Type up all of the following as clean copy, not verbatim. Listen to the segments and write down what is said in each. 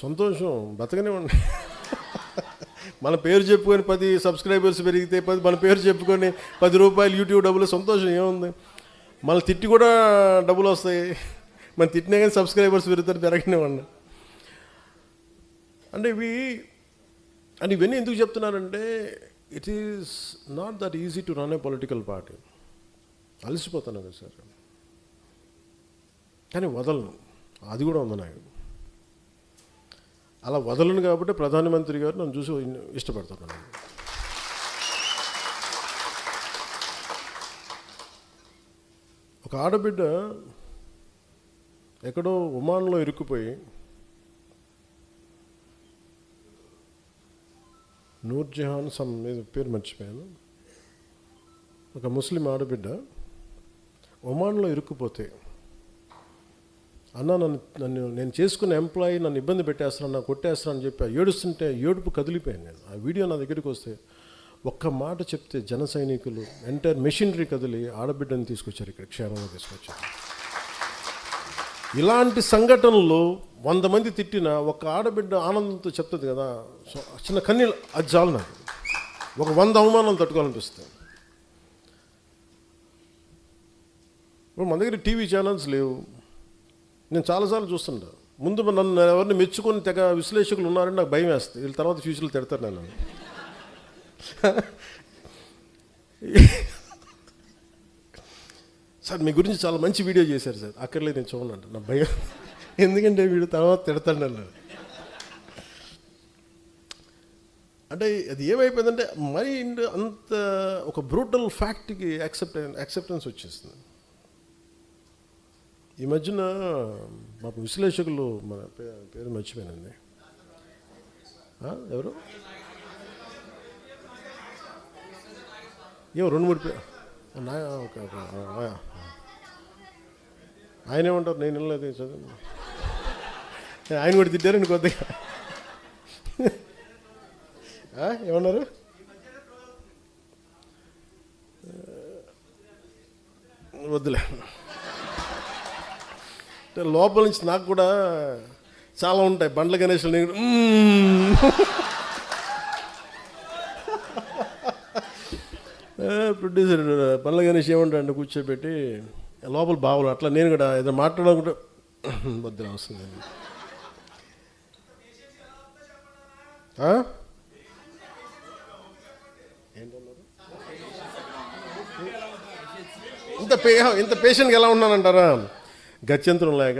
సంతోషం, బతకనే ఉండి మన పేరు చెప్పుకొని 10 సబ్స్క్రైబర్స్ పెరిగితే మన పేరు చెప్పుకొని 10 రూపాయలు యూట్యూబ్ డబ్బులు, సంతోషం ఏముంది. మన తిట్టి కూడా డబ్బులు వస్తాయి, మన తిట్టినా కానీ సబ్స్క్రైబర్స్ పెరుగుతారు, పెరగనివ్వండి. అంటే ఇవన్నీ ఎందుకు చెప్తున్నారంటే it is not that easy to run a political party. అలసిపోతాను కదా సార్, కానీ వదలను, అది కూడా ఉంది నాకు. అలా వదలను కాబట్టి ప్రధానమంత్రి గారు నన్ను చూసి ఇష్టపడుతున్నాను. ఒక ఆడబిడ్డ ఎక్కడో ఒమాన్లో ఇరుక్కుపోయి, నూర్జహాన్ మీద పేరు మర్చిపోయాను, ఒక ముస్లిం ఆడబిడ్డ ఒమాన్లో ఇరుక్కుపోతే, అన్న నేను చేసుకున్న ఎంప్లాయీ నన్ను ఇబ్బంది పెట్టేస్తున్నాను, నాకు కొట్టేస్తున్నాను అని చెప్పి ఏడుస్తుంటే ఏడుపు కదిలిపోయాను నేను. ఆ వీడియో నా దగ్గరికి వస్తే ఒక్క మాట చెప్తే జన సైనికులు ఎంటైర్ మెషినరీ కదిలి ఆడబిడ్డని తీసుకొచ్చారు, ఇక్కడ క్షేమంగా తీసుకొచ్చారు. ఇలాంటి సంఘటనలు 100 మంది తిట్టిన ఒక ఆడబిడ్డ ఆనందంతో చెప్తుంది కదా, చిన్న కన్నీళ్ళు, అది చాలు నాకు. ఒక 100 అవమానాలు తట్టుకోవాలనిపిస్తుంది. ఇప్పుడు మన దగ్గర టీవీ ఛానల్స్ లేవు. నేను చాలాసార్లు చూస్తుంటా, ముందు నన్ను ఎవరిని మెచ్చుకొని తెగ విశ్లేషకులు ఉన్నారని నాకు భయం వేస్తుంది. వీళ్ళ తర్వాత ఫ్యూచర్లో తిడతారు నన్ను. సార్ మీ గురించి చాలా మంచి వీడియో చేశారు సార్, అక్కర్లేదు నేను చూడండి నా భయం, ఎందుకంటే వీడు తర్వాత తిడతాడు నన్ను. అంటే అది ఏమైపోయిందంటే మరీ అంత ఒక బ్రూటల్ ఫ్యాక్ట్కి యాక్సెప్టెన్స్ వచ్చేస్తుంది. ఈ మధ్యన మా విశ్లేషకులు, మన పేరు మర్చిపోయానండి, ఎవరు ఏమో 2-3 పేరు, ఆయన ఏమంటారు, నేను వెళ్ళలేదు చదువు, ఆయన కూడా తిట్టారండి కొద్దిగా. ఏమన్నారు, వద్దులే. లోపల నుంచి నాకు కూడా చాలా ఉంటాయి. బండ్ల గణేష్లు నేను ప్రొడ్యూసర్ బండ్ల గణేష్ ఏమంటాడు కూర్చోబెట్టి లోపల బావులు, అట్లా నేను కూడా ఏదైనా మాట్లాడాలనుకుంటే వద్దులే వస్తుంది. ఏంటన్నారు, ఇంత పేషెంట్గా ఎలా ఉన్నానంటారా, గత్యంతరం లేక.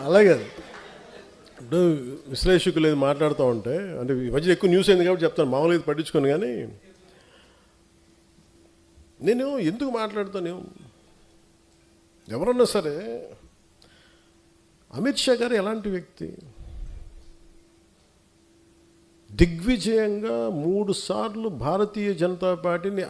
అలాగే ఇప్పుడు విశ్లేషకులు ఏది మాట్లాడుతూ ఉంటే, అంటే ఈ మధ్య ఎక్కువ న్యూస్ అయింది కాబట్టి చెప్తాను, మామూలుగా ఇది పట్టించుకోను. కానీ నేను ఎందుకు మాట్లాడుతాను, ఎవరన్నా సరే అమిత్ షా గారు ఎలాంటి వ్యక్తి, దిగ్విజయంగా 3 సార్లు భారతీయ జనతా పార్టీని